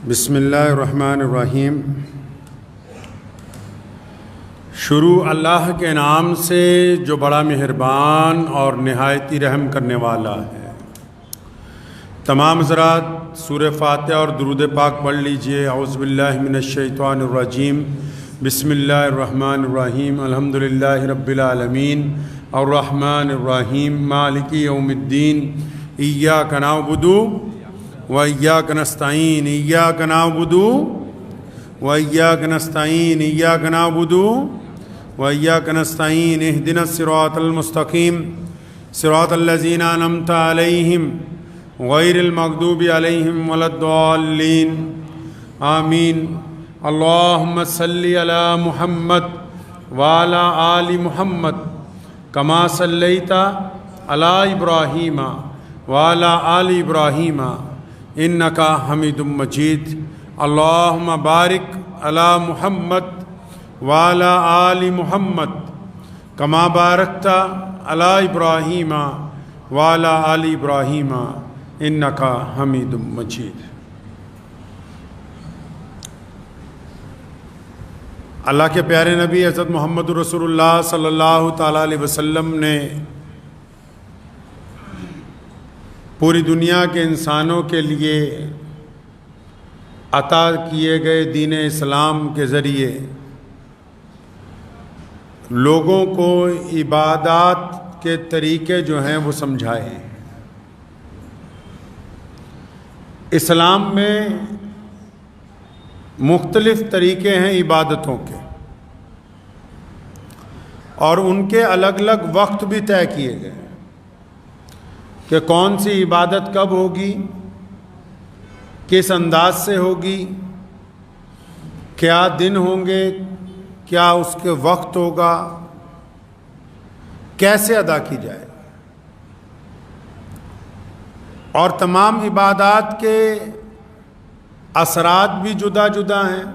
بسم اللہ الرحمن الرحیم۔ شروع اللہ کے نام سے جو بڑا مہربان اور نہایتی رحم کرنے والا ہے۔ تمام حضرات سورہ فاتحہ اور درود پاک پڑھ لیجئے۔ اعوذ باللہ من الشیطان الرجیم، بسم اللہ الرحمن الرحیم، الحمدللہ رب العالمین، الرحمن الرحیم، مالک یوم الدین، ایاک نعبد وإياك نستعين، إياك نعبد وإياك نستعين، إياك نعبد وإياك نستعين، اهدنا الصراط المستقيم صراط الذين أنعمت عليهم غير المغضوب عليهم ولا الضالين، آمين۔ اللهم صل على محمد وعلى آل محمد كما صليت على إبراهيم وعلى آل إبراهيم انکا حمید مجید۔ اللہم بارک علی محمد وعلی آل محمد کما بارکت علی ابراہیم وعلی آل ابراہیم انکا حمید مجید۔ اللہ کے پیارے نبی حضرت محمد رسول اللہ صلی اللہ تعالیٰ علیہ وسلم نے پوری دنیا کے انسانوں کے لیے عطا کیے گئے دین اسلام کے ذریعے لوگوں کو عبادات کے طریقے جو ہیں وہ سمجھائے ہیں۔ اسلام میں مختلف طریقے ہیں عبادتوں کے، اور ان کے الگ الگ وقت بھی طے کیے گئے کہ کون سی عبادت کب ہوگی، کس انداز سے ہوگی، کیا دن ہوں گے، کیا اس کے وقت ہوگا، کیسے ادا کی جائے۔ اور تمام عبادات کے اثرات بھی جدا جدا ہیں،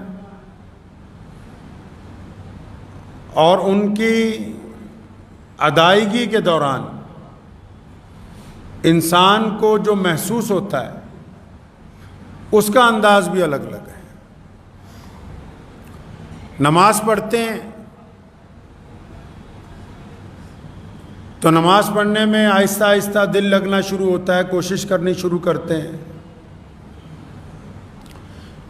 اور ان کی ادائیگی کے دوران انسان کو جو محسوس ہوتا ہے اس کا انداز بھی الگ الگ ہے۔ نماز پڑھتے ہیں تو نماز پڑھنے میں آہستہ آہستہ دل لگنا شروع ہوتا ہے، کوشش کرنی شروع کرتے ہیں۔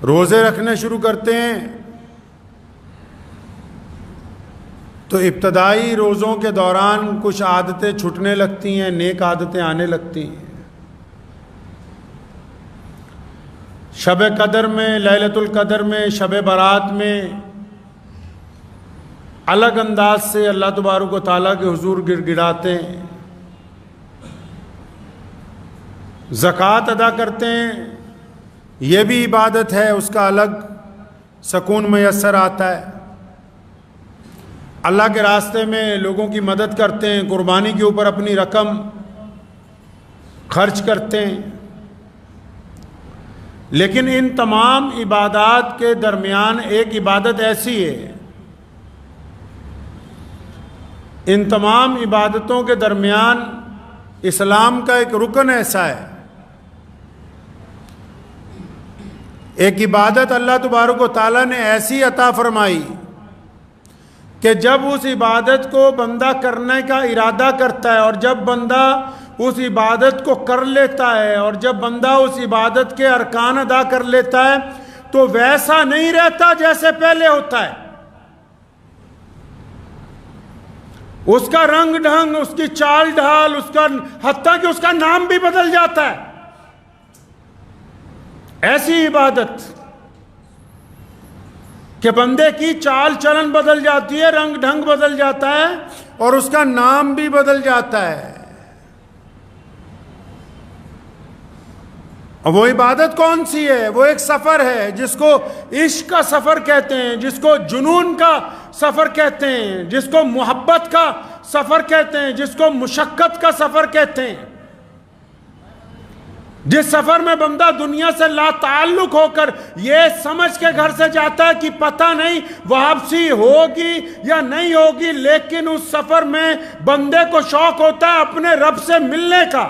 روزے رکھنے شروع کرتے ہیں تو ابتدائی روزوں کے دوران کچھ عادتیں چھٹنے لگتی ہیں، نیک عادتیں آنے لگتی ہیں۔ شب قدر میں، لیلۃ القدر میں، شب برات میں الگ انداز سے اللہ تبارک و تعالیٰ کے حضور گڑ گڑاتے ہیں، زکوٰۃ ادا کرتے ہیں، یہ بھی عبادت ہے، اس کا الگ سکون میسر آتا ہے۔ اللہ کے راستے میں لوگوں کی مدد کرتے ہیں، قربانی کے اوپر اپنی رقم خرچ کرتے ہیں۔ لیکن ان تمام عبادات کے درمیان ایک عبادت ایسی ہے، ان تمام عبادتوں کے درمیان اسلام کا ایک رکن ایسا ہے، ایک عبادت اللہ تبارک و تعالیٰ نے ایسی عطا فرمائی کہ جب اس عبادت کو بندہ کرنے کا ارادہ کرتا ہے، اور جب بندہ اس عبادت کو کر لیتا ہے، اور جب بندہ اس عبادت کے ارکان ادا کر لیتا ہے تو ویسا نہیں رہتا جیسے پہلے ہوتا ہے۔ اس کا رنگ ڈھنگ، اس کی چال ڈھال، اس کا حتیٰ کہ اس کا نام بھی بدل جاتا ہے۔ ایسی عبادت کہ بندے کی چال چلن بدل جاتی ہے، رنگ ڈھنگ بدل جاتا ہے، اور اس کا نام بھی بدل جاتا ہے۔ اور وہ عبادت کون سی ہے؟ وہ ایک سفر ہے جس کو عشق کا سفر کہتے ہیں، جس کو جنون کا سفر کہتے ہیں، جس کو محبت کا سفر کہتے ہیں، جس کو مشقت کا سفر کہتے ہیں، جس سفر میں بندہ دنیا سے لا تعلق ہو کر یہ سمجھ کے گھر سے جاتا ہے کہ پتہ نہیں واپسی ہوگی یا نہیں ہوگی، لیکن اس سفر میں بندے کو شوق ہوتا ہے اپنے رب سے ملنے کا۔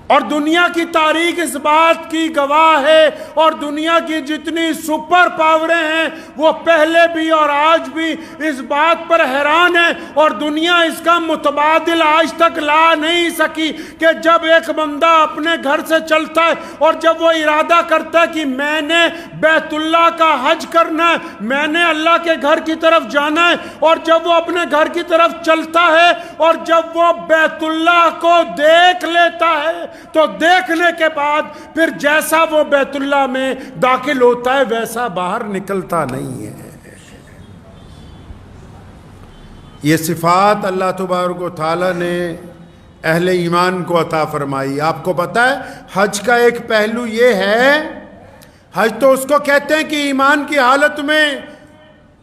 اور دنیا کی تاریخ اس بات کی گواہ ہے، اور دنیا کی جتنی سپر پاوریں ہیں وہ پہلے بھی اور آج بھی اس بات پر حیران ہیں، اور دنیا اس کا متبادل آج تک لا نہیں سکی کہ جب ایک بندہ اپنے گھر سے چلتا ہے اور جب وہ ارادہ کرتا ہے کہ میں نے بیت اللہ کا حج کرنا ہے، میں نے اللہ کے گھر کی طرف جانا ہے، اور جب وہ اپنے گھر کی طرف چلتا ہے اور جب وہ بیت اللہ کو دیکھ لیتا ہے تو دیکھنے کے بعد پھر جیسا وہ بیت اللہ میں داخل ہوتا ہے ویسا باہر نکلتا نہیں ہے۔ یہ صفات اللہ تبارک و تعالیٰ نے اہل ایمان کو عطا فرمائی۔ آپ کو پتہ ہے حج کا ایک پہلو یہ ہے، حج تو اس کو کہتے ہیں کہ ایمان کی حالت میں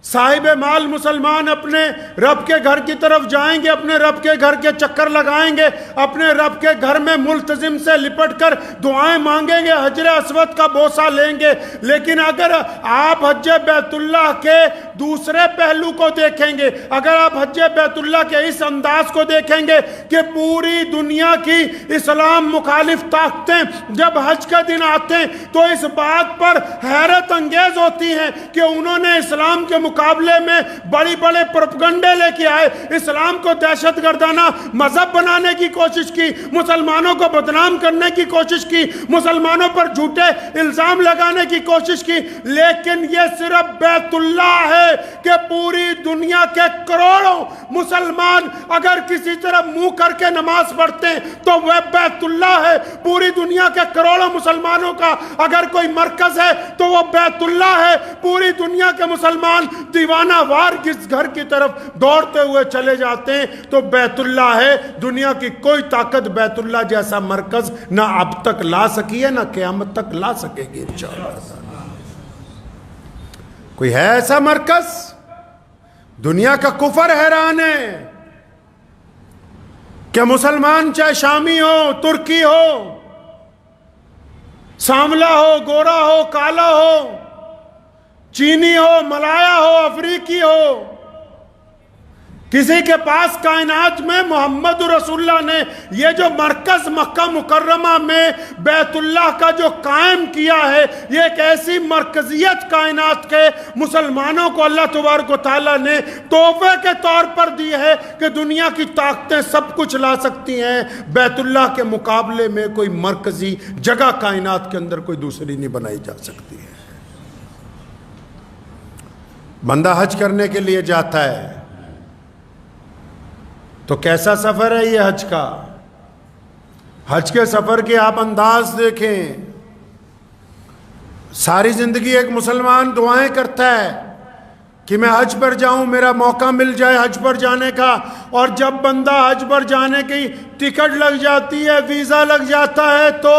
صاحب مال مسلمان اپنے رب کے گھر کی طرف جائیں گے، اپنے رب کے گھر کے چکر لگائیں گے، اپنے رب کے گھر میں ملتزم سے لپٹ کر دعائیں مانگیں گے، حجر اسود کا بوسہ لیں گے۔ لیکن اگر آپ حج بیت اللہ کے دوسرے پہلو کو دیکھیں گے، اگر آپ حج بیت اللہ کے اس انداز کو دیکھیں گے کہ پوری دنیا کی اسلام مخالف طاقتیں جب حج کا دن آتے ہیں تو اس بات پر حیرت انگیز ہوتی ہیں کہ انہوں نے اسلام کے مقابلے میں بڑی بڑے پروپیگنڈے لے کے آئے، اسلام کو دہشت گردانہ مذہب بنانے کی کوشش کی، مسلمانوں کو بدنام کرنے کی کوشش کی، مسلمانوں پر جھوٹے الزام لگانے کی کوشش کی۔ لیکن یہ صرف بیت اللہ ہے کہ پوری دنیا کے کروڑوں مسلمان اگر کسی طرف منہ کر کے نماز پڑھتے ہیں تو وہ بیت اللہ ہے۔ پوری دنیا کے کروڑوں مسلمانوں کا اگر کوئی مرکز ہے تو وہ بیت اللہ ہے۔ پوری دنیا کے مسلمان دیوانہ وار کس گھر کی طرف دوڑتے ہوئے چلے جاتے ہیں تو بیت اللہ ہے۔ دنیا کی کوئی طاقت بیت اللہ جیسا مرکز نہ اب تک لا سکی ہے، نہ قیامت تک لا سکے گی انشاءاللہ۔ کوئی ہے ایسا مرکز؟ دنیا کا کفر حیران ہے کہ مسلمان چاہے شامی ہو، ترکی ہو، سانولا ہو، گورا ہو، کالا ہو، چینی ہو، ملایا ہو، افریقی ہو، کسی کے پاس کائنات میں محمد رسول اللہ نے یہ جو مرکز مکہ مکرمہ میں بیت اللہ کا جو قائم کیا ہے، یہ ایک ایسی مرکزیت کائنات کے مسلمانوں کو اللہ تبارک و تعالیٰ نے تحفے کے طور پر دی ہے کہ دنیا کی طاقتیں سب کچھ لا سکتی ہیں، بیت اللہ کے مقابلے میں کوئی مرکزی جگہ کائنات کے اندر کوئی دوسری نہیں بنائی جا سکتی ہے۔ بندہ حج کرنے کے لیے جاتا ہے تو کیسا سفر ہے یہ حج کا؟ حج کے سفر کے آپ انداز دیکھیں۔ ساری زندگی ایک مسلمان دعائیں کرتا ہے کہ میں حج پر جاؤں، میرا موقع مل جائے حج پر جانے کا، اور جب بندہ حج پر جانے کی ٹکٹ لگ جاتی ہے، ویزا لگ جاتا ہے، تو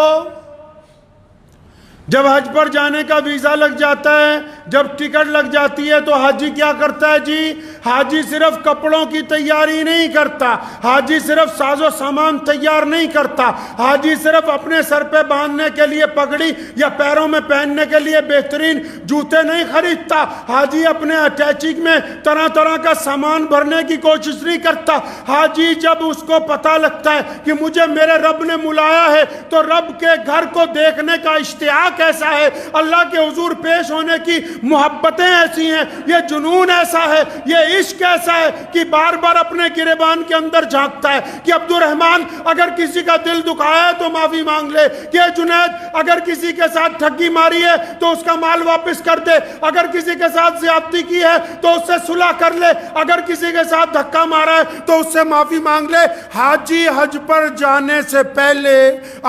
جب حج پر جانے کا ویزا لگ جاتا ہے، جب ٹکٹ لگ جاتی ہے تو حاجی کیا کرتا ہے جی؟ حاجی صرف کپڑوں کی تیاری نہیں کرتا، حاجی صرف ساز و سامان تیار نہیں کرتا، حاجی صرف اپنے سر پہ باندھنے کے لیے پگڑی یا پیروں میں پہننے کے لیے بہترین جوتے نہیں خریدتا، حاجی اپنے اٹیچی میں طرح طرح کا سامان بھرنے کی کوشش نہیں کرتا۔ حاجی جب اس کو پتہ لگتا ہے کہ مجھے میرے رب نے بلایا ہے تو رب کے گھر کو دیکھنے کا اشتیاق ایسا ہے، اللہ کے حضور پیش ہونے کی محبتیں ایسی ہیں، یہ جنون ایسا ہے، یہ عشق ایسا ہے کہ بار بار اپنے گریبان کے اندر جھانکتا ہے کہ عبد الرحمن اگر کسی کا دل دکھایا ہے تو معافی مانگ لے، کہ جنید اگر کسی کے ساتھ ٹھگی ماری ہے تو اس کا مال واپس کر دے، اگر کسی کے ساتھ زیادتی کی ہے تو اس سے صلح کر لے، اگر کسی کے ساتھ دھکا مارا ہے تو اس سے معافی مانگ لے۔ حاجی حج پر جانے سے پہلے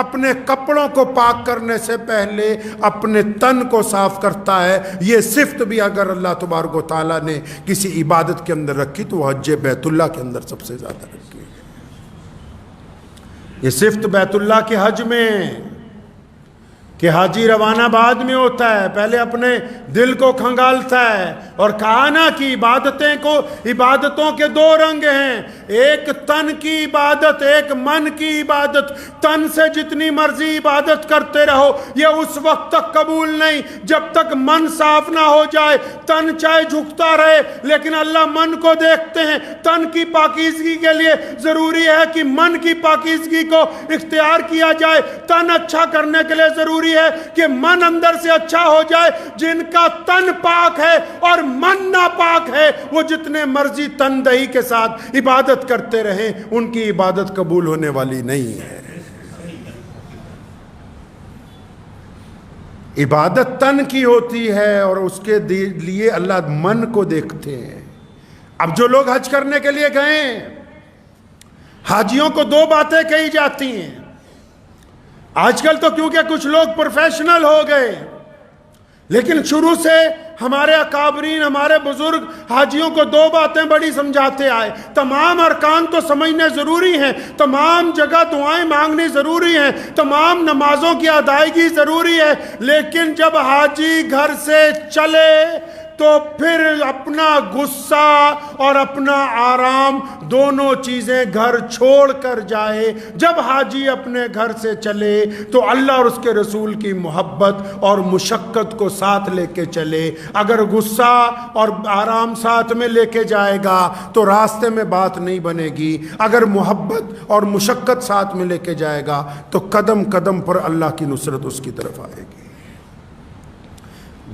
اپنے کپڑوں کو پاک کرنے سے پہلے اپنے تن کو صاف کرتا ہے۔ یہ صفت بھی اگر اللہ تبارک و تعالیٰ نے کسی عبادت کے اندر رکھی تو وہ حج بیت اللہ کے اندر سب سے زیادہ رکھی ہے۔ یہ صفت بیت اللہ کے حج میں کہ حاجی روانہ بعد میں ہوتا ہے، پہلے اپنے دل کو کھنگالتا ہے، اور کہا نا کہ عبادتوں کے دو رنگ ہیں، ایک تن کی عبادت، ایک من کی عبادت۔ تن سے جتنی مرضی عبادت کرتے رہو، یہ اس وقت تک قبول نہیں جب تک من صاف نہ ہو جائے۔ تن چاہے جھکتا رہے لیکن اللہ من کو دیکھتے ہیں۔ تن کی پاکیزگی کے لیے ضروری ہے کہ من کی پاکیزگی کو اختیار کیا جائے۔ تن اچھا کرنے کے لیے ضروری ہے کہ من اندر سے اچھا ہو جائے۔ جن کا تن پاک ہے اور من ناپاک ہے، وہ جتنے مرضی تن دہی کے ساتھ عبادت کرتے رہیں، ان کی عبادت قبول ہونے والی نہیں ہے۔ عبادت تن کی ہوتی ہے اور اس کے لیے اللہ من کو دیکھتے ہیں۔ اب جو لوگ حج کرنے کے لیے گئے، حاجیوں کو دو باتیں کہی جاتی ہیں۔ آج کل تو کیونکہ کچھ لوگ پروفیشنل ہو گئے، لیکن شروع سے ہمارے اکابرین، ہمارے بزرگ حاجیوں کو دو باتیں بڑی سمجھاتے آئے۔ تمام ارکان تو سمجھنے ضروری ہیں، تمام جگہ دعائیں مانگنی ضروری ہیں، تمام نمازوں کی ادائیگی ضروری ہے، لیکن جب حاجی گھر سے چلے تو پھر اپنا غصہ اور اپنا آرام دونوں چیزیں گھر چھوڑ کر جائے۔ جب حاجی اپنے گھر سے چلے تو اللہ اور اس کے رسول کی محبت اور مشقت کو ساتھ لے کے چلے۔ اگر غصہ اور آرام ساتھ میں لے کے جائے گا تو راستے میں بات نہیں بنے گی۔ اگر محبت اور مشقت ساتھ میں لے کے جائے گا تو قدم قدم پر اللہ کی نصرت اس کی طرف آئے گی۔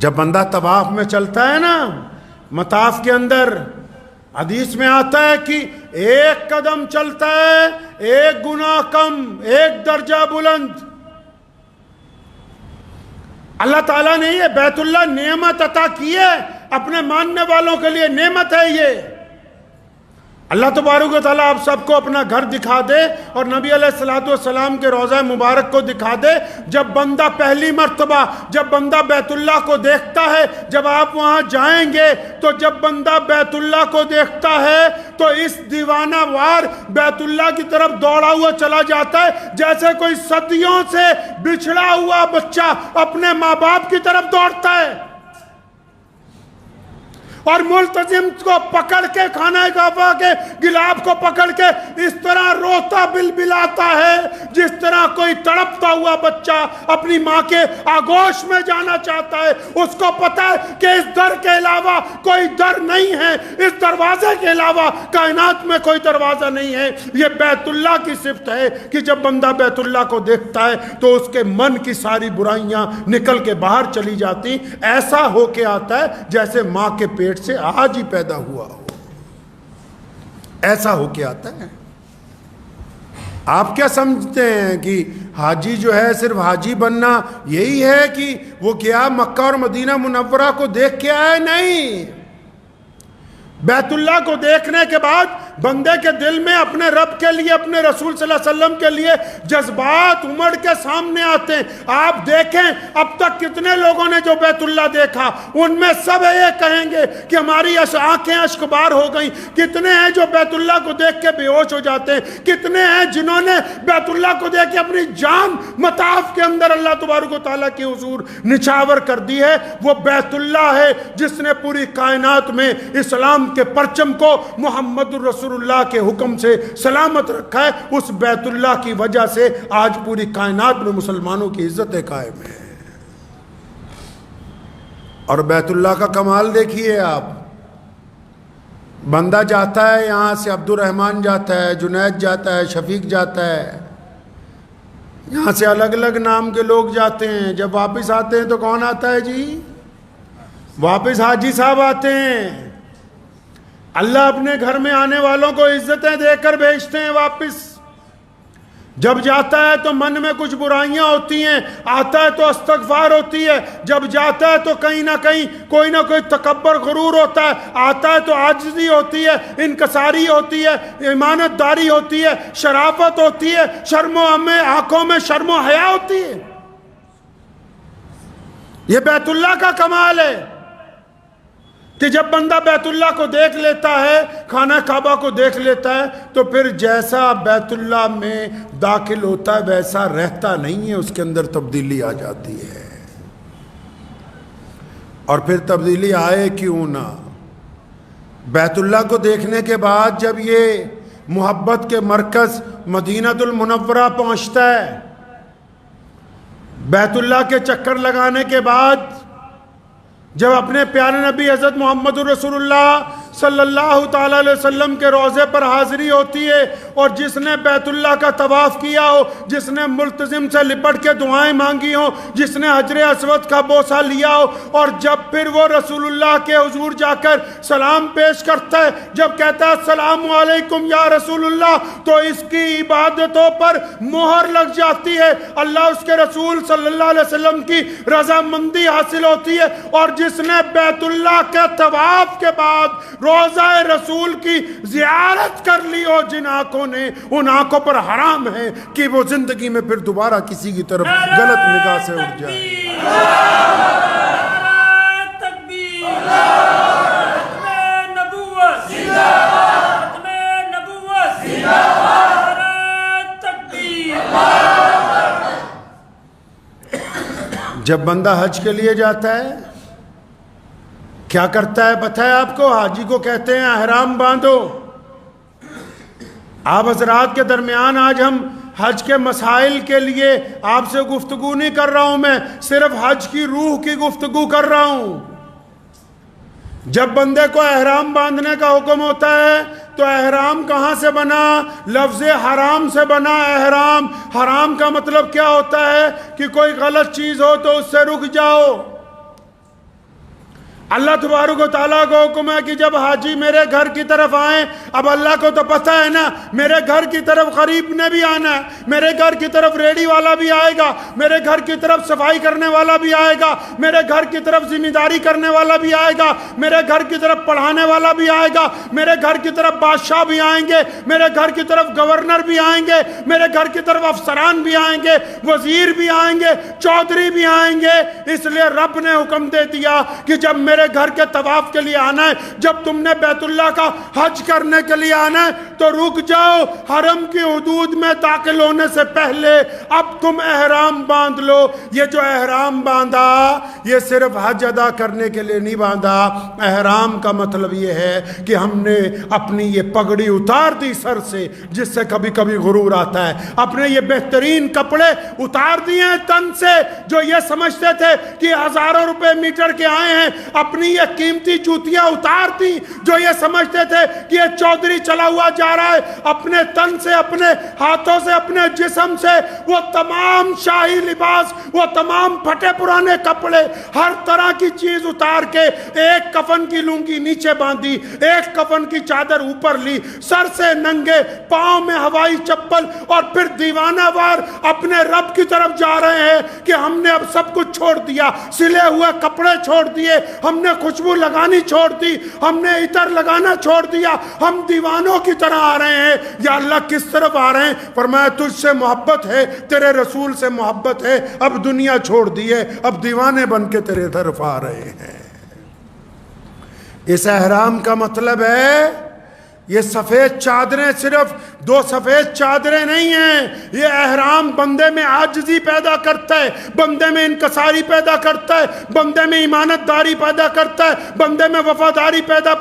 جب بندہ طواف میں چلتا ہے نا، مطاف کے اندر حدیث میں آتا ہے کہ ایک قدم چلتا ہے ایک گناہ کم، ایک درجہ بلند۔ اللہ تعالیٰ نے یہ بیت اللہ نعمت عطا کی ہے، اپنے ماننے والوں کے لیے نعمت ہے یہ۔ اللہ تبارک و تعالیٰ آپ سب کو اپنا گھر دکھا دے اور نبی علیہ السلام کے روضہ مبارک کو دکھا دے۔ جب بندہ پہلی مرتبہ جب بندہ بیت اللہ کو دیکھتا ہے، جب آپ وہاں جائیں گے تو جب بندہ بیت اللہ کو دیکھتا ہے تو اس دیوانہ وار بیت اللہ کی طرف دوڑا ہوا چلا جاتا ہے، جیسے کوئی صدیوں سے بچھڑا ہوا بچہ اپنے ماں باپ کی طرف دوڑتا ہے، اور ملتزم کو پکڑ کے خانہ کعبہ کے گلاب کو پکڑ کے اس طرح روتا بلبلاتا ہے جس طرح کوئی تڑپتا ہوا بچہ اپنی ماں کے آغوش میں جانا چاہتا ہے۔ اس کو پتا ہے کہ اس در کے علاوہ کوئی در نہیں ہے، اس دروازے کے علاوہ کائنات میں کوئی دروازہ نہیں ہے۔ یہ بیت اللہ کی صفت ہے کہ جب بندہ بیت اللہ کو دیکھتا ہے تو اس کے من کی ساری برائیاں نکل کے باہر چلی جاتی، ایسا ہو کے آتا ہے جیسے ماں کے پیٹ سے آج ہی پیدا ہوا ہو، ایسا ہو کے آتا ہے۔ آپ کیا سمجھتے ہیں کہ حاجی جو ہے صرف حاجی بننا یہی ہے کہ وہ کیا مکہ اور مدینہ منورہ کو دیکھ کے آئے؟ نہیں، بیت اللہ کو دیکھنے کے بعد بندے کے دل میں اپنے رب کے لیے، اپنے رسول صلی اللہ علیہ وسلم کے لیے جذبات امڑ کے سامنے آتے ہیں۔ آپ دیکھیں اب تک کتنے لوگوں نے جو بیت اللہ دیکھا، ان میں سب یہ کہیں گے کہ ہماری آنکھیں اشکبار ہو گئیں۔ کتنے ہیں جو بیت اللہ کو دیکھ کے بے ہوش ہو جاتے ہیں، کتنے ہیں جنہوں نے بیت اللہ کو دیکھ کے اپنی جان مطاف کے اندر اللہ تبارک و تعالیٰ کی حضور نچھاور کر دی ہے۔ وہ بیت اللہ ہے جس نے پوری کائنات میں اسلام کے پرچم کو محمد رسول اللہ کے حکم سے سلامت رکھا ہے۔ اس بیت اللہ کی وجہ سے آج پوری کائنات میں مسلمانوں کی عزتیں قائم ہیں۔ اور بیت اللہ کا کمال دیکھیے آپ، بندہ جاتا ہے یہاں سے، عبد الرحمن جاتا ہے، جنید جاتا ہے، شفیق جاتا ہے، یہاں سے الگ الگ نام کے لوگ جاتے ہیں۔ جب واپس آتے ہیں تو کون آتا ہے جی؟ واپس حاجی صاحب آتے ہیں۔ اللہ اپنے گھر میں آنے والوں کو عزتیں دے کر بھیجتے ہیں واپس۔ جب جاتا ہے تو من میں کچھ برائیاں ہوتی ہیں، آتا ہے تو استغفار ہوتی ہے، جب جاتا ہے تو کہیں نہ کہیں کوئی نہ کوئی تکبر غرور ہوتا ہے، آتا ہے تو عاجزی ہوتی ہے، انکساری ہوتی ہے، امانت داری ہوتی ہے، شرافت ہوتی ہے، شرم و آنکھوں میں شرم و حیا ہوتی ہے۔ یہ بیت اللہ کا کمال ہے کہ جب بندہ بیت اللہ کو دیکھ لیتا ہے، خانہ کعبہ کو دیکھ لیتا ہے، تو پھر جیسا بیت اللہ میں داخل ہوتا ہے ویسا رہتا نہیں ہے، اس کے اندر تبدیلی آ جاتی ہے۔ اور پھر تبدیلی آئے کیوں نہ. بیت اللہ کو دیکھنے کے بعد جب یہ محبت کے مرکز مدینہ المنورہ پہنچتا ہے، بیت اللہ کے چکر لگانے کے بعد جب اپنے پیارے نبی حضرت محمد رسول اللہ صلی اللہ تعالیٰ علیہ وسلم کے روضے پر حاضری ہوتی ہے، اور جس نے بیت اللہ کا طواف کیا ہو، جس نے ملتزم سے لپٹ کے دعائیں مانگی ہوں، جس نے حجر اسود کا بوسہ لیا ہو، اور جب پھر وہ رسول اللہ کے حضور جا کر سلام پیش کرتا ہے، جب کہتا ہے السلام علیکم یا رسول اللہ، تو اس کی عبادتوں پر مہر لگ جاتی ہے، اللہ اس کے رسول صلی اللہ علیہ وسلم کی رضامندی حاصل ہوتی ہے. اور جس نے بیت اللہ کے طواف کے بعد روضہ رسول کی زیارت کر لی ہو، جن آنکھوں نے، ان آنکھوں پر حرام ہے کہ وہ زندگی میں پھر دوبارہ کسی کی طرف غلط نگاہ سے اٹھ جائے. جب بندہ حج کے لیے جاتا ہے کیا کرتا ہے پتہ ہے آپ کو؟ حاجی کو کہتے ہیں احرام باندھو. آپ حضرات کے درمیان آج ہم حج کے مسائل کے لیے آپ سے گفتگو نہیں کر رہا ہوں، میں صرف حج کی روح کی گفتگو کر رہا ہوں. جب بندے کو احرام باندھنے کا حکم ہوتا ہے تو احرام کہاں سے بنا؟ لفظ حرام سے بنا. احرام، حرام کا مطلب کیا ہوتا ہے؟ کہ کوئی غلط چیز ہو تو اس سے رک جاؤ. اللہ تبارک و تعالیٰ کو حکم ہے کہ جب حاجی میرے گھر کی طرف آئیں، اب اللہ کو تو پتہ ہے نا میرے گھر کی طرف غریب نے بھی آنا ہے، میرے گھر کی طرف ریڑی والا بھی آئے گا، میرے گھر کی طرف صفائی کرنے والا بھی آئے گا، میرے گھر کی طرف ذمہ داری کرنے والا بھی آئے گا، میرے گھر کی طرف پڑھانے والا بھی آئے گا، میرے گھر کی طرف بادشاہ بھی آئیں گے، میرے گھر کی طرف گورنر بھی آئیں گے، میرے گھر کی طرف افسران بھی آئیں گے، وزیر بھی آئیں گے، چودھری بھی آئیں گے. اس لیے رب نے حکم دے دیا کہ جب میرے گھر کے طواف کے لیے آنا ہے، جب تم نے بیت اللہ کا حج کرنے کے لیے آنا ہے تو رک جاؤ، حرم کی حدود میں داخل ہونے سے پہلے اب تم احرام باندھ لو. یہ جو احرام باندھا یہ صرف حج ادا کرنے کے لیے نہیں باندھا. احرام کا مطلب یہ ہے کہ ہم نے اپنی یہ پگڑی اتار دی سر سے، جس سے کبھی کبھی غرور آتا ہے، اپنے یہ بہترین کپڑے اتار دیے ہیں تن سے، جو یہ سمجھتے تھے کہ ہزاروں روپے میٹر کے آئے ہیں، اپنی یہ قیمتی جوتیاں اتار دی جو یہ سمجھتے تھے کہ یہ چودھری چلا ہوا جا رہا ہے. اپنے تن سے، اپنے ہاتھوں سے، اپنے جسم سے وہ تمام شاہی لباس، وہ تمام پھٹے پرانے کپڑے، ہر طرح کی چیز اتار کے ایک کفن کی لنگی نیچے باندھی، ایک کفن کی چادر اوپر لی، سر سے ننگے، پاؤں میں ہوائی چپل، اور پھر دیوانہ وار اپنے رب کی طرف جا رہے ہیں کہ ہم نے اب سب کچھ چھوڑ دیا، سلے ہوئے کپڑے چھوڑ دیے، ہم نے خوشبو لگانی چھوڑ دی، ہم نے عطر لگانا چھوڑ دیا، ہم دیوانوں کی طرح آ رہے ہیں. یا اللہ کس طرف آ رہے ہیں؟ فرمایا تجھ سے محبت ہے، تیرے رسول سے محبت ہے، اب دنیا چھوڑ دی ہے، اب دیوانے بن کے تیرے طرف آ رہے ہیں. اس احرام کا مطلب ہے یہ سفید چادریں صرف دو سفید چادریں نہیں ہیں. یہ احرام بندے میں عاجزی پیدا کرتا ہے، بندے میں انکساری پیدا کرتا ہے، بندے میں ایمانت داری پیدا کرتا ہے، بندے میں وفاداری پیدا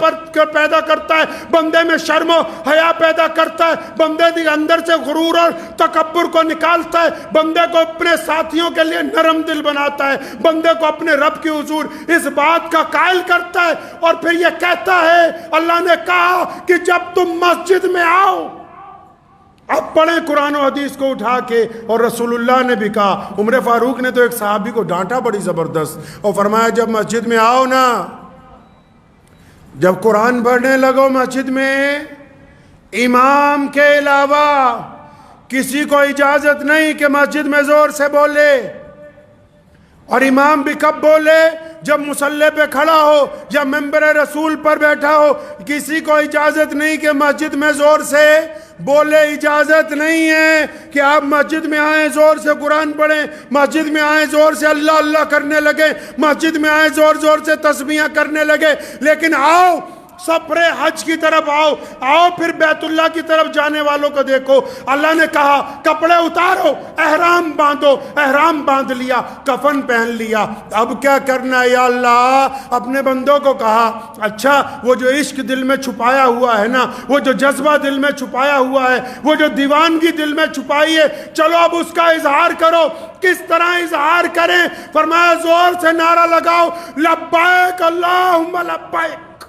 کرتا ہے، بندے میں شرم و حیا پیدا کرتا ہے، بندے کے اندر سے غرور اور تکبر کو نکالتا ہے، بندے کو اپنے ساتھیوں کے لیے نرم دل بناتا ہے، بندے کو اپنے رب کی حضور اس بات کا قائل کرتا ہے. اور پھر یہ کہتا ہے، اللہ نے کہا کہ جب تم مسجد میں آؤ، اب پڑھیں قرآن و حدیث کو اٹھا کے. اور رسول اللہ نے بھی کہا، عمر فاروق نے تو ایک صحابی کو ڈانٹا بڑی زبردست، اور فرمایا جب مسجد میں آؤ نا، جب قرآن پڑھنے لگو مسجد میں، امام کے علاوہ کسی کو اجازت نہیں کہ مسجد میں زور سے بولے. اور امام بھی کب بولے؟ جب مصلی پہ کھڑا ہو یا ممبر رسول پر بیٹھا ہو. کسی کو اجازت نہیں کہ مسجد میں زور سے بولے، اجازت نہیں ہے کہ آپ مسجد میں آئیں زور سے قرآن پڑھیں، مسجد میں آئیں زور سے اللہ اللہ کرنے لگے، مسجد میں آئیں زور زور سے تسبیحاں کرنے لگے. لیکن آؤ سفر حج کی طرف آؤ، آؤ پھر بیت اللہ کی طرف جانے والوں کو دیکھو۔ اللہ نے کہا کپڑے اتارو، احرام باندھو، احرام باندھ لیا، کفن پہن لیا، اب کیا کرنا ہے یا اللہ؟ اپنے بندوں کو کہا اچھا وہ جو عشق دل میں چھپایا ہوا ہے نا، وہ جو جذبہ دل میں چھپایا ہوا ہے، وہ جو دیوانگی دل میں چھپائی ہے، چلو اب اس کا اظہار کرو۔ کس طرح اظہار کریں؟ فرمایا زور سے نعرہ لگاؤ، لبیک اللہم لبیک۔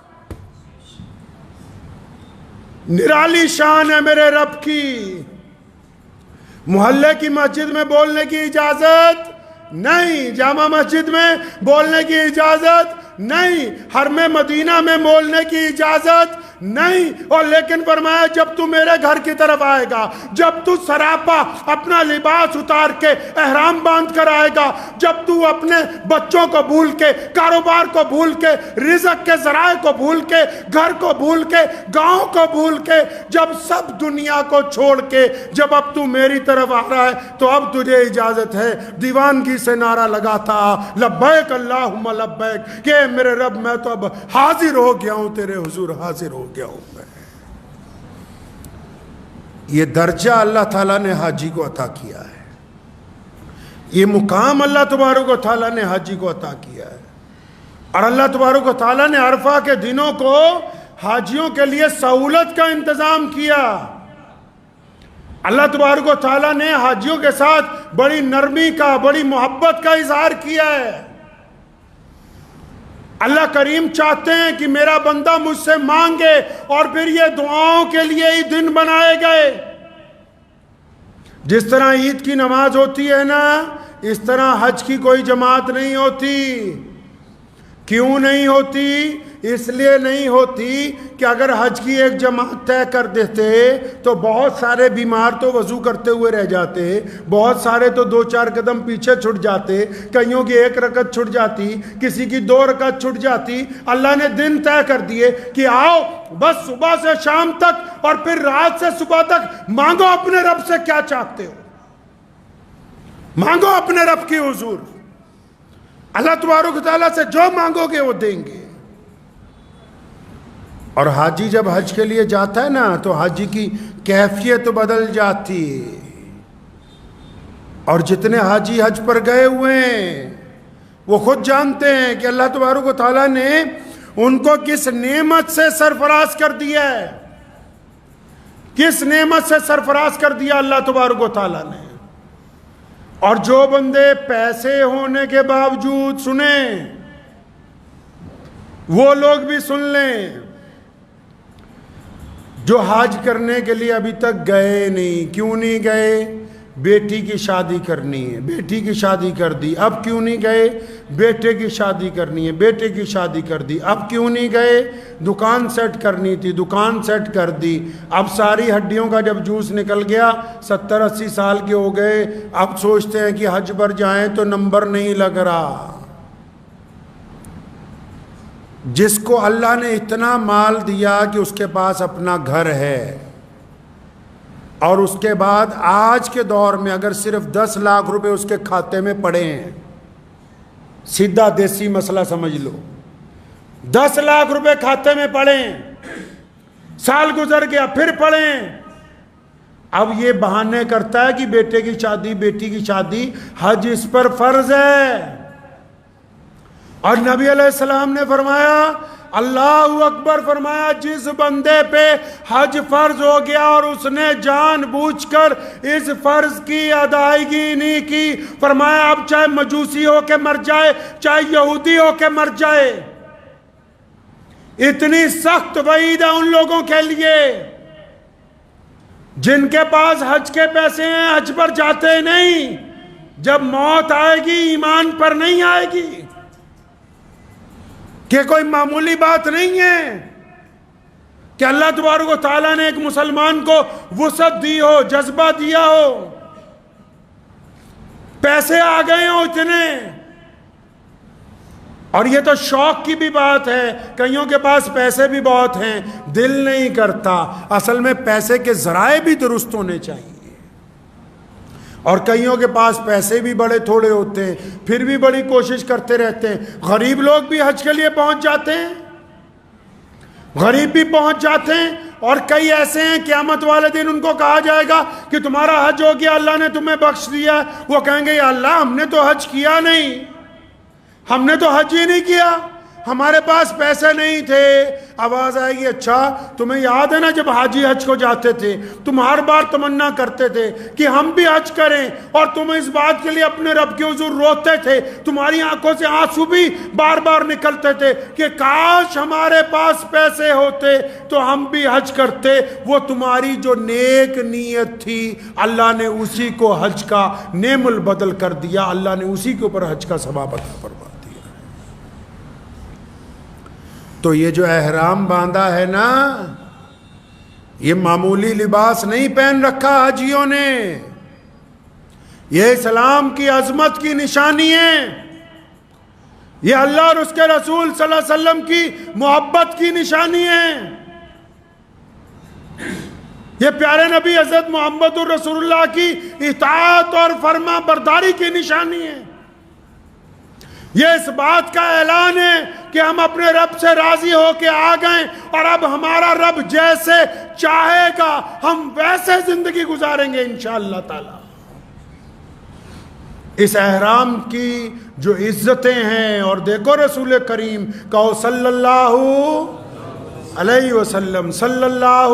نرالی شان ہے میرے رب کی۔ محلے کی مسجد میں بولنے کی اجازت نہیں، جامع مسجد میں بولنے کی اجازت نہیں، حرم مدینہ میں بولنے کی اجازت نہیں۔ اور لیکن فرمایا جب تو میرے گھر کی طرف آئے گا، جب تو سراپا اپنا لباس اتار کے احرام باندھ کر آئے گا، جب تو اپنے بچوں کو بھول کے، کاروبار کو بھول کے، رزق کے ذرائع کو بھول کے، گھر کو بھول کے، گاؤں کو بھول کے، جب سب دنیا کو چھوڑ کے جب اب تو میری طرف آ رہا ہے تو اب تجھے اجازت ہے۔ دیوانگی سے نعرہ لگاتا لبیک اللہم لبیک کہ میرے رب میں تو اب حاضر ہو گیا ہوں، تیرے حضور حاضر ہو گیا ہوں میں۔ یہ درجہ اللہ تعالیٰ نے حاجی کو عطا کیا ہے، یہ مقام اللہ تبارک و تعالیٰ نے حاجی کو عطا کیا ہے۔ اور اللہ تبارک و تعالیٰ نے عرفہ کے دنوں کو حاجیوں کے لیے سہولت کا انتظام کیا۔ اللہ تبارک و تعالیٰ نے حاجیوں کے ساتھ بڑی نرمی کا، بڑی محبت کا اظہار کیا ہے۔ اللہ کریم چاہتے ہیں کہ میرا بندہ مجھ سے مانگے، اور پھر یہ دعاؤں کے لیے ہی دن بنائے گئے۔ جس طرح عید کی نماز ہوتی ہے نا، اس طرح حج کی کوئی جماعت نہیں ہوتی۔ کیوں نہیں ہوتی؟ اس لیے نہیں ہوتی کہ اگر حج کی ایک جماعت طے کر دیتے تو بہت سارے بیمار تو وضو کرتے ہوئے رہ جاتے، بہت سارے تو 2-4 قدم پیچھے چھٹ جاتے، کئیوں کی 1 رکعت چھٹ جاتی، کسی کی 2 رکعت چھٹ جاتی۔ اللہ نے دن طے کر دیے کہ آؤ بس صبح سے شام تک اور پھر رات سے صبح تک مانگو اپنے رب سے کیا چاہتے ہو، مانگو اپنے رب کی حضور۔ اللہ تبارک و تعالیٰ سے جو مانگو گے وہ دیں گے۔ اور حاجی جب حج کے لیے جاتا ہے نا تو حاجی کی کیفیت بدل جاتی ہے۔ اور جتنے حاجی حج پر گئے ہوئے ہیں وہ خود جانتے ہیں کہ اللہ تبارک و تعالیٰ نے ان کو کس نعمت سے سرفراز کر دیا ہے، کس نعمت سے سرفراز کر دیا اللہ تبارک و تعالیٰ نے۔ اور جو بندے پیسے ہونے کے باوجود سنیں، وہ لوگ بھی سن لیں، جو حج کرنے کے لیے ابھی تک گئے نہیں۔ کیوں نہیں گئے؟ بیٹی کی شادی کرنی ہے، بیٹی کی شادی کر دی۔ اب کیوں نہیں گئے؟ بیٹے کی شادی کرنی ہے، بیٹے کی شادی کر دی۔ اب کیوں نہیں گئے؟ دکان سیٹ کرنی تھی، دکان سیٹ کر دی۔ اب ساری ہڈیوں کا جب جوس نکل گیا، 70-80 سال کے ہو گئے، اب سوچتے ہیں کہ حج پر جائیں تو نمبر نہیں لگ رہا۔ جس کو اللہ نے اتنا مال دیا کہ اس کے پاس اپنا گھر ہے، اور اس کے بعد آج کے دور میں اگر صرف 10 لاکھ روپے اس کے کھاتے میں پڑے ہیں، سیدھا دیسی مسئلہ سمجھ لو، 10 لاکھ روپے کھاتے میں پڑے ہیں، سال گزر گیا پھر پڑے ہیں، اب یہ بہانے کرتا ہے کہ بیٹے کی شادی، بیٹی کی شادی، حج اس پر فرض ہے۔ اور نبی علیہ السلام نے فرمایا، اللہ اکبر، فرمایا جس بندے پہ حج فرض ہو گیا اور اس نے جان بوجھ کر اس فرض کی ادائیگی نہیں کی، فرمایا اب چاہے مجوسی ہو کے مر جائے، چاہے یہودی ہو کے مر جائے۔ اتنی سخت وعید ہے ان لوگوں کے لیے جن کے پاس حج کے پیسے ہیں، حج پر جاتے نہیں، جب موت آئے گی ایمان پر نہیں آئے گی، کہ کوئی معمولی بات نہیں ہے کہ اللہ تبارک و تعالیٰ نے ایک مسلمان کو وسعت دی ہو، جذبہ دیا ہو، پیسے آ گئے ہوں اتنے۔ اور یہ تو شوق کی بھی بات ہے، کئیوں کے پاس پیسے بھی بہت ہیں، دل نہیں کرتا۔ اصل میں پیسے کے ذرائع بھی درست ہونے چاہیے، اور کئیوں کے پاس پیسے بھی بڑے تھوڑے ہوتے ہیں، پھر بھی بڑی کوشش کرتے رہتے ہیں۔ غریب لوگ بھی حج کے لیے پہنچ جاتے ہیں، غریب بھی پہنچ جاتے ہیں، اور کئی ایسے ہیں قیامت والے دن ان کو کہا جائے گا کہ تمہارا حج ہو گیا، اللہ نے تمہیں بخش دیا، وہ کہیں گے یا اللہ ہم نے تو حج کیا نہیں، ہم نے تو حج ہی نہیں کیا، ہمارے پاس پیسے نہیں تھے۔ آواز آئے گی اچھا تمہیں یاد ہے نا جب حاجی حج کو جاتے تھے تم ہر بار تمنا کرتے تھے کہ ہم بھی حج کریں، اور تم اس بات کے لیے اپنے رب کے حضور روتے تھے، تمہاری آنکھوں سے آنسو بھی بار بار نکلتے تھے کہ کاش ہمارے پاس پیسے ہوتے تو ہم بھی حج کرتے۔ وہ تمہاری جو نیک نیت تھی اللہ نے اسی کو حج کا نعم البدل کر دیا، اللہ نے اسی کے اوپر حج کا ثواب عطا فرما دیا۔ تو یہ جو احرام باندھا ہے نا، یہ معمولی لباس نہیں پہن رکھا حاجیوں نے، یہ اسلام کی عظمت کی نشانی ہے، یہ اللہ اور اس کے رسول صلی اللہ علیہ وسلم کی محبت کی نشانی ہے، یہ پیارے نبی حضرت محمد الرسول اللہ کی اطاعت اور فرما برداری کی نشانی ہے، یہ اس بات کا اعلان ہے کہ ہم اپنے رب سے راضی ہو کے آ گئے، اور اب ہمارا رب جیسے چاہے گا ہم ویسے زندگی گزاریں گے انشاءاللہ تعالی۔ اس احرام کی جو عزتیں ہیں، اور دیکھو رسول کریم کہو صلی اللہ علیہ وسلم، صلی اللہ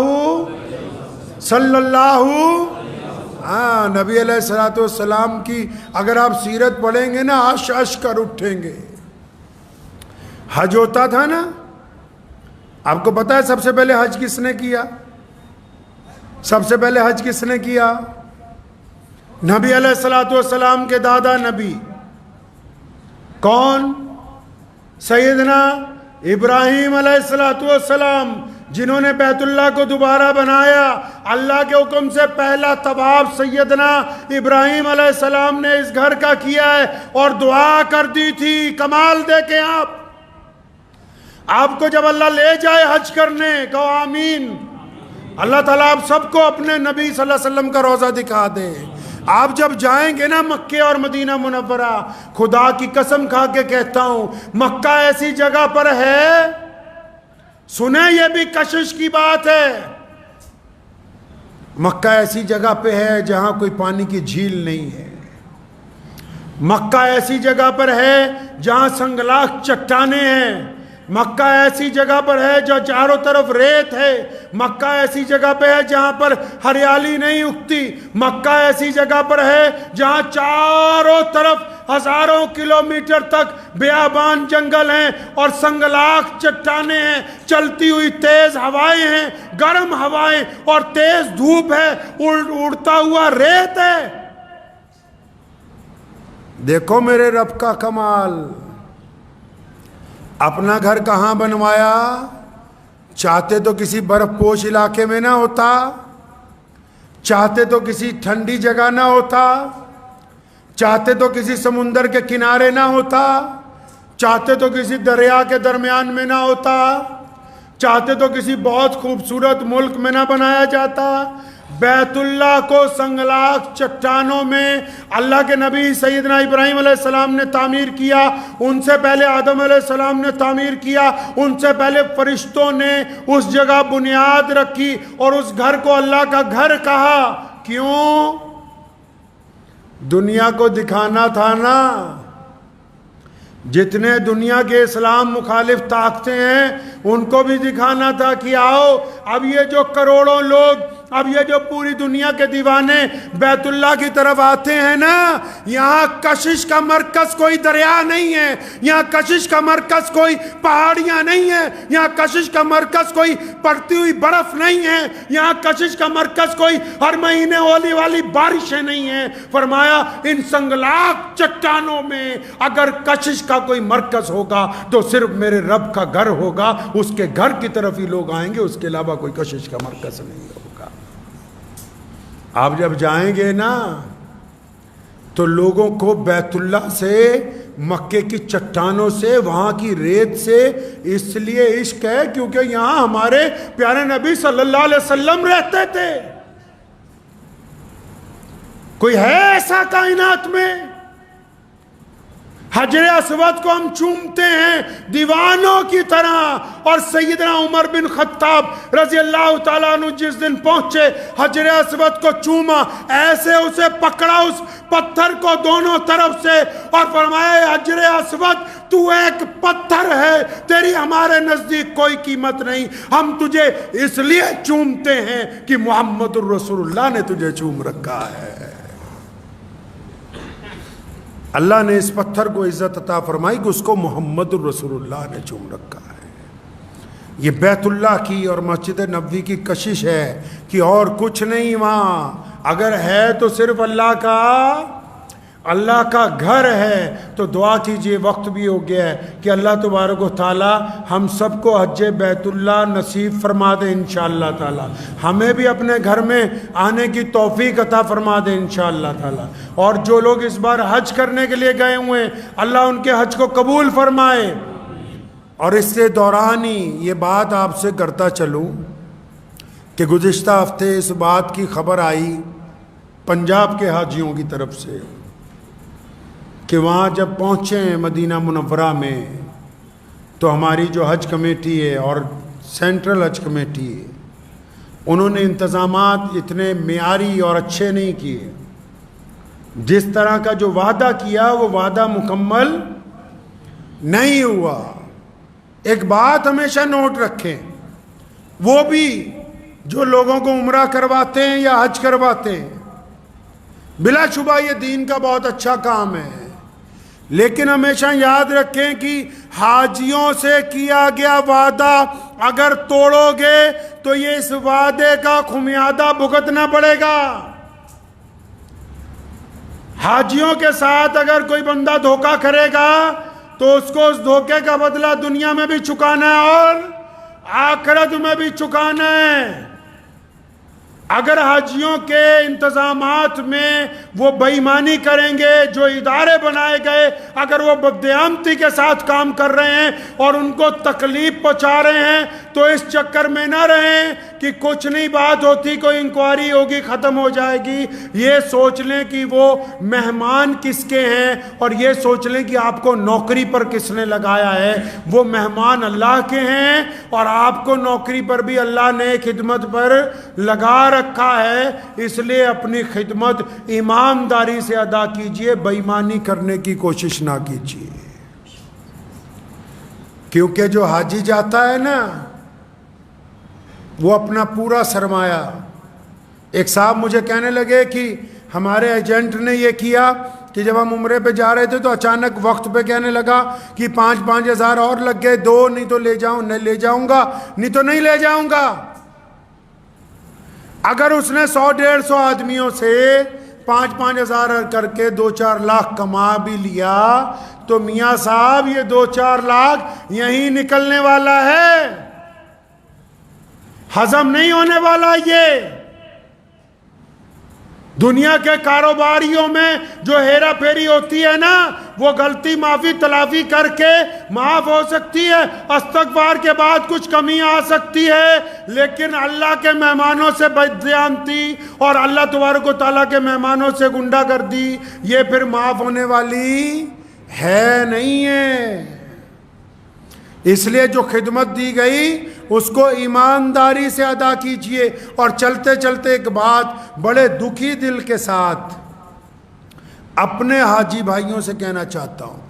ہاں، نبی علیہ السلام کی اگر آپ سیرت پڑھیں گے نا عش عش کر اٹھیں گے۔ حج ہوتا تھا نا، آپ کو پتا ہے سب سے پہلے حج کس نے کیا؟ سب سے پہلے حج کس نے کیا؟ نبی علیہ السلام کے دادا نبی کون؟ سیدنا ابراہیم علیہ السلام، جنہوں نے بیت اللہ کو دوبارہ بنایا۔ اللہ کے حکم سے پہلا طواف سیدنا ابراہیم علیہ السلام نے اس گھر کا کیا ہے، اور دعا کر دی تھی، کمال دیکھیں آپ کو جب اللہ لے جائے حج کرنے کہو آمین۔ اللہ تعالیٰ آپ سب کو اپنے نبی صلی اللہ علیہ وسلم کا روضہ دکھا دے۔ آپ جب جائیں گے نا مکہ اور مدینہ منورہ، خدا کی قسم کھا کے کہتا ہوں مکہ ایسی جگہ پر ہے، سنیں یہ بھی کشش کی بات ہے، مکہ ایسی جگہ پہ ہے جہاں کوئی پانی کی جھیل نہیں ہے، مکہ ایسی جگہ پر ہے جہاں سنگلاخ چٹانیں ہیں، مکہ ایسی جگہ پر ہے جو چاروں طرف ریت ہے، مکہ ایسی جگہ پہ ہے جہاں پر ہریالی نہیں اگتی، مکہ ایسی جگہ پر ہے جہاں چاروں طرف ہزاروں کلومیٹر تک بیابان جنگل ہیں اور سنگلاخ چٹانیں ہیں، چلتی ہوئی تیز ہوائیں ہیں، گرم ہوائیں اور تیز دھوپ ہے، اڑتا ہوا ریت ہے۔ دیکھو میرے رب کا کمال۔ اپنا گھر کہاں بنوایا؟ چاہتے تو کسی برف پوش علاقے میں نہ ہوتا، چاہتے تو کسی ٹھنڈی جگہ نہ ہوتا، چاہتے تو کسی سمندر کے کنارے نہ ہوتا، چاہتے تو کسی دریا کے درمیان میں نہ ہوتا، چاہتے تو کسی بہت خوبصورت ملک میں نہ بنایا جاتا۔ بیت اللہ کو سنگلاخ چٹانوں میں اللہ کے نبی سیدنا ابراہیم علیہ السلام نے تعمیر کیا، ان سے پہلے آدم علیہ السلام نے تعمیر کیا، ان سے پہلے فرشتوں نے اس جگہ بنیاد رکھی اور اس گھر کو اللہ کا گھر کہا۔ کیوں؟ دنیا کو دکھانا تھا نا، جتنے دنیا کے اسلام مخالف طاقتیں ہیں ان کو بھی دکھانا تھا کہ آؤ اب یہ جو کروڑوں لوگ، اب یہ جو پوری دنیا کے دیوانے بیت اللہ کی طرف آتے ہیں نا، یہاں کشش کا مرکز کوئی دریا نہیں ہے، یہاں کشش کا مرکز کوئی پہاڑیاں نہیں ہیں، یہاں کشش کا مرکز کوئی پڑتی ہوئی برف نہیں ہے، یہاں کشش کا مرکز کوئی ہر مہینے ہونے والی بارشیں نہیں ہیں۔ فرمایا ان سنگلاخ چٹانوں میں اگر کشش کا کوئی مرکز ہوگا تو صرف میرے رب کا گھر ہوگا، اس کے گھر کی طرف ہی لوگ آئیں گے، اس کے علاوہ کوئی کشش کا مرکز نہیں ہوگا۔ آپ جب جائیں گے نا تو لوگوں کو بیت اللہ سے، مکے کی چٹانوں سے، وہاں کی ریت سے اس لیے عشق ہے کیونکہ یہاں ہمارے پیارے نبی صلی اللہ علیہ وسلم رہتے تھے۔ کوئی ہے ایسا کائنات میں؟ حجر اسود کو ہم چومتے ہیں دیوانوں کی طرح، اور سیدنا عمر بن خطاب رضی اللہ تعالیٰ عنہ جس دن پہنچے حجر اسود کو چوما، ایسے اسے پکڑا اس پتھر کو دونوں طرف سے اور فرمایا حجر اسود تو ایک پتھر ہے، تیری ہمارے نزدیک کوئی قیمت نہیں، ہم تجھے اس لیے چومتے ہیں کہ محمد الرسول اللہ نے تجھے چوم رکھا ہے۔ اللہ نے اس پتھر کو عزت عطا فرمائی کہ اس کو محمد الرسول اللہ نے چوم رکھا ہے۔ یہ بیت اللہ کی اور مسجد نبوی کی کشش ہے کہ اور کچھ نہیں وہاں، اگر ہے تو صرف اللہ کا گھر ہے۔ تو دعا کیجئے، وقت بھی ہو گیا ہے، کہ اللہ تبارک و تعالی ہم سب کو حج بیت اللہ نصیب فرما دے انشاءاللہ تعالی، ہمیں بھی اپنے گھر میں آنے کی توفیق عطا فرما دے انشاءاللہ تعالی، اور جو لوگ اس بار حج کرنے کے لیے گئے ہوئے ہیں اللہ ان کے حج کو قبول فرمائے۔ اور اس سے دوران ہی یہ بات آپ سے کرتا چلوں کہ گزشتہ ہفتے اس بات کی خبر آئی پنجاب کے حاجیوں کی طرف سے کہ وہاں جب پہنچے ہیں مدینہ منورہ میں تو ہماری جو حج کمیٹی ہے اور سینٹرل حج کمیٹی ہے انہوں نے انتظامات اتنے معیاری اور اچھے نہیں کیے، جس طرح کا جو وعدہ کیا وہ وعدہ مکمل نہیں ہوا۔ ایک بات ہمیشہ نوٹ رکھیں، وہ بھی جو لوگوں کو عمرہ کرواتے ہیں یا حج کرواتے ہیں، بلا شبہ یہ دین کا بہت اچھا کام ہے، لیکن ہمیشہ یاد رکھیں کہ حاجیوں سے کیا گیا وعدہ اگر توڑو گے تو یہ اس وعدے کا خمیادہ بھگتنا پڑے گا۔ حاجیوں کے ساتھ اگر کوئی بندہ دھوکہ کرے گا تو اس کو اس دھوکے کا بدلہ دنیا میں بھی چکانا ہے اور آخرت میں بھی چکانا ہے۔ اگر حاجیوں کے انتظامات میں وہ بے ایمانی کریں گے، جو ادارے بنائے گئے اگر وہ بددیانتی کے ساتھ کام کر رہے ہیں اور ان کو تکلیف پہنچا رہے ہیں تو اس چکر میں نہ رہیں کہ کچھ نہیں بات ہوتی، کوئی انکوائری ہوگی ختم ہو جائے گی۔ یہ سوچ لیں کہ وہ مہمان کس کے ہیں، اور یہ سوچ لیں کہ آپ کو نوکری پر کس نے لگایا ہے۔ وہ مہمان اللہ کے ہیں اور آپ کو نوکری پر بھی اللہ نے خدمت پر لگا رکھا ہے، اس لیے اپنی خدمت ایمانداری سے ادا کیجئے، بے ایمانی کرنے کی کوشش نہ کیجئے۔ کیونکہ جو حاجی جاتا ہے نا وہ اپنا پورا سرمایہ، ایک صاحب مجھے کہنے لگے کہ ہمارے ایجنٹ نے یہ کیا کہ جب ہم عمرے پہ جا رہے تھے تو اچانک وقت پہ کہنے لگا کہ 5-5 ہزار اور لگ گئے، 2 نہیں تو لے جاؤں گا نہیں تو نہیں لے جاؤں گا۔ اگر اس نے 100-150 آدمیوں سے 5-5 ہزار کر کے 2-4 لاکھ کما بھی لیا تو میاں صاحب یہ 2-4 لاکھ یہیں نکلنے والا ہے، ہضم نہیں ہونے والا۔ یہ دنیا کے کاروباریوں میں جو ہیرا پھیری ہوتی ہے نا، وہ غلطی معافی تلافی کر کے معاف ہو سکتی ہے، استغفار کے بعد کچھ کمی آ سکتی ہے، لیکن اللہ کے مہمانوں سے بددیانتی اور اللہ تبارک و تعالیٰ کے مہمانوں سے گنڈا گردی یہ پھر معاف ہونے والی ہے نہیں ہے۔ اس لیے جو خدمت دی گئی اس کو ایمانداری سے ادا کیجئے۔ اور چلتے چلتے ایک بات بڑے دکھی دل کے ساتھ اپنے حاجی بھائیوں سے کہنا چاہتا ہوں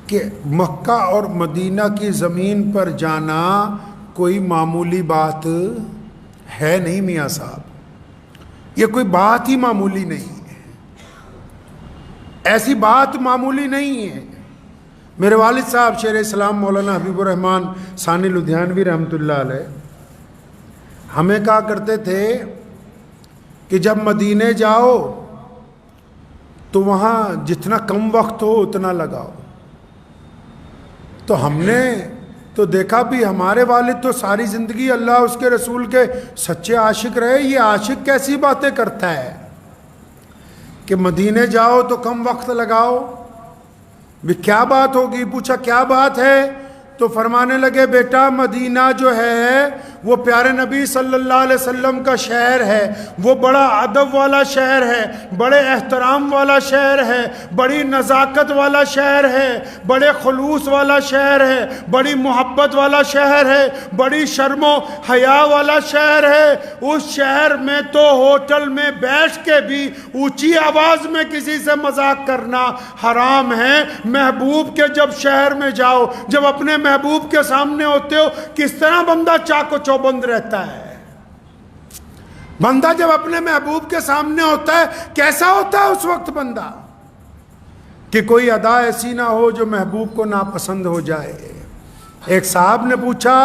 کہ مکہ اور مدینہ کی زمین پر جانا کوئی معمولی بات ہے نہیں میاں صاحب، یہ کوئی بات ہی معمولی نہیں ہے، ایسی بات معمولی نہیں ہے۔ میرے والد صاحب شیر اسلام مولانا حبیب الرحمن ثانی لدھیانوی رحمۃ اللہ علیہ ہمیں کہا کرتے تھے کہ جب مدینے جاؤ تو وہاں جتنا کم وقت ہو اتنا لگاؤ۔ تو ہم نے تو دیکھا بھی، ہمارے والد تو ساری زندگی اللہ اس کے رسول کے سچے عاشق رہے، یہ عاشق کیسی باتیں کرتا ہے کہ مدینے جاؤ تو کم وقت لگاؤ۔ بھی کیا بات ہوگی؟ پوچھا کیا بات ہے؟ تو فرمانے لگے بیٹا مدینہ جو ہے وہ پیارے نبی صلی اللہ علیہ وسلم کا شہر ہے، وہ بڑا ادب والا شہر ہے، بڑے احترام والا شہر ہے، بڑی نزاکت والا شہر ہے، بڑے خلوص والا شہر ہے، بڑی محبت والا شہر ہے، بڑی شرم و حیا والا شہر ہے۔ اس شہر میں تو ہوٹل میں بیٹھ کے بھی اونچی آواز میں کسی سے مذاق کرنا حرام ہے۔ محبوب کے جب شہر میں جاؤ، جب اپنے محبوب کے سامنے ہوتے ہو، کس طرح بندہ چاق و چوبند رہتا ہے؟ بندہ جب اپنے محبوب کے سامنے ہوتا ہے کیسا ہوتا ہے اس وقت بندہ؟ کہ کوئی ادا ایسی نہ ہو جو محبوب کو ناپسند ہو جائے۔ ایک صاحب نے پوچھا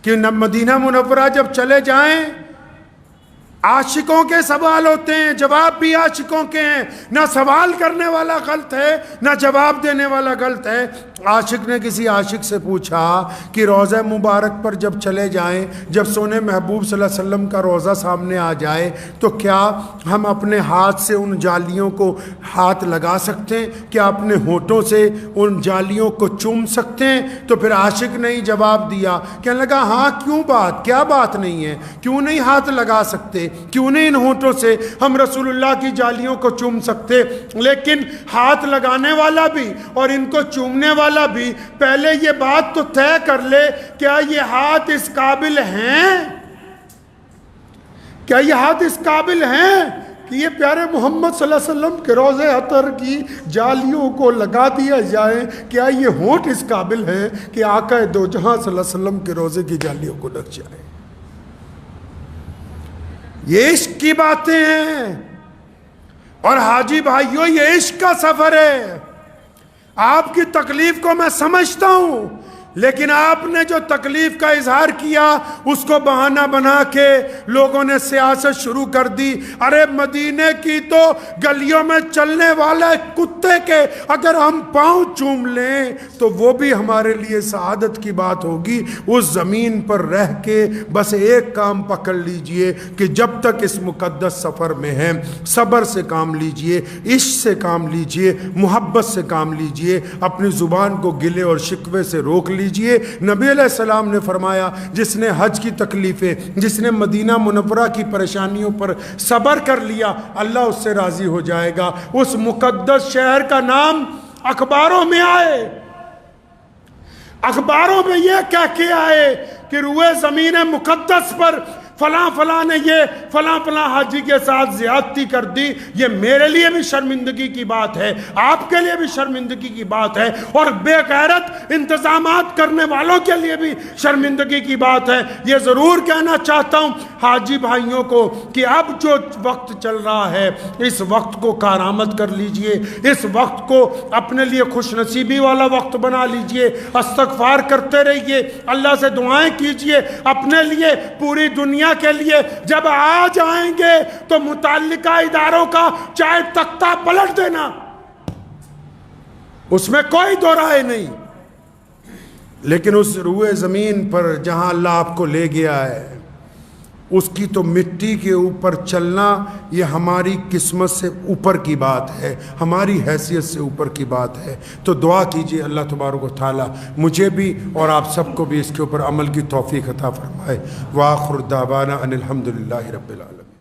کہ مدینہ منورہ جب چلے جائیں، عاشقوں کے سوال ہوتے ہیں، جواب بھی عاشقوں کے ہیں، نہ سوال کرنے والا غلط ہے نہ جواب دینے والا غلط ہے۔ عاشق نے کسی عاشق سے پوچھا کہ روضہ مبارک پر جب چلے جائیں، جب سونے محبوب صلی اللہ علیہ وسلم کا روضہ سامنے آ جائے تو کیا ہم اپنے ہاتھ سے ان جالیوں کو ہاتھ لگا سکتے ہیں؟ کیا اپنے ہونٹوں سے ان جالیوں کو چوم سکتے ہیں؟ تو پھر عاشق نے ہی جواب دیا، کہنے لگا ہاں کیوں بات، کیا بات نہیں ہے، کیوں نہیں ہاتھ لگا سکتے، کیوں نہیں ان ہونٹوں سے ہم رسول اللہ کی جالیوں کو چوم سکتے؟ لیکن ہاتھ لگانے والا بھی اور ان کو چومنے والا بھی پہلے یہ بات تو طے کر لے، کیا یہ ہاتھ اس قابل ہیں، کیا یہ ہاتھ اس قابل ہیں کہ یہ پیارے محمد صلی اللہ علیہ وسلم کے روضے عطر کی جالیوں کو لگا دیا جائے؟ کیا یہ ہونٹ اس قابل ہیں کہ آقا دو جہاں صلی اللہ علیہ وسلم کے روضے کی جالیوں کو لگ جائے؟ یہ عشق کی باتیں ہیں۔ اور حاجی بھائیوں، یہ عشق کا سفر ہے۔ آپ کی تکلیف کو میں سمجھتا ہوں، لیکن آپ نے جو تکلیف کا اظہار کیا اس کو بہانہ بنا کے لوگوں نے سیاست شروع کر دی۔ ارے مدینے کی تو گلیوں میں چلنے والے کتے کے اگر ہم پاؤں چوم لیں تو وہ بھی ہمارے لیے سعادت کی بات ہوگی۔ اس زمین پر رہ کے بس ایک کام پکڑ لیجئے کہ جب تک اس مقدس سفر میں ہیں صبر سے کام لیجئے، عشق سے کام لیجئے، محبت سے کام لیجئے، اپنی زبان کو گلے اور شکوے سے روک لیجئے۔ نبی علیہ السلام نے فرمایا جس نے حج کی تکلیفیں، جس نے مدینہ منورہ کی پریشانیوں پر صبر کر لیا، اللہ اس سے راضی ہو جائے گا۔ اس مقدس شہر کا نام اخباروں میں آئے، اخباروں میں یہ کہہ کے آئے کہ روئے زمین مقدس پر فلاں فلاں نے یہ فلاں فلاں حاجی کے ساتھ زیادتی کر دی، یہ میرے لیے بھی شرمندگی کی بات ہے، آپ کے لیے بھی شرمندگی کی بات ہے، اور بے غیرت انتظامات کرنے والوں کے لیے بھی شرمندگی کی بات ہے۔ یہ ضرور کہنا چاہتا ہوں حاجی بھائیوں کو کہ اب جو وقت چل رہا ہے اس وقت کو کارآمد کر لیجئے، اس وقت کو اپنے لیے خوش نصیبی والا وقت بنا لیجئے، استغفار کرتے رہیے، اللہ سے دعائیں کیجئے اپنے لیے، پوری دنیا کے لیے۔ جب آ جائیں گے تو متعلقہ اداروں کا چاہے تختہ پلٹ دینا، اس میں کوئی دو رائے نہیں، لیکن اس روئے زمین پر جہاں اللہ آپ کو لے گیا ہے اس کی تو مٹی کے اوپر چلنا یہ ہماری قسمت سے اوپر کی بات ہے، ہماری حیثیت سے اوپر کی بات ہے۔ تو دعا کیجئے اللہ تبارک و تعالی مجھے بھی اور آپ سب کو بھی اس کے اوپر عمل کی توفیق عطا فرمائے۔ وآخر دعوانا ان الحمدللہ رب العالمین۔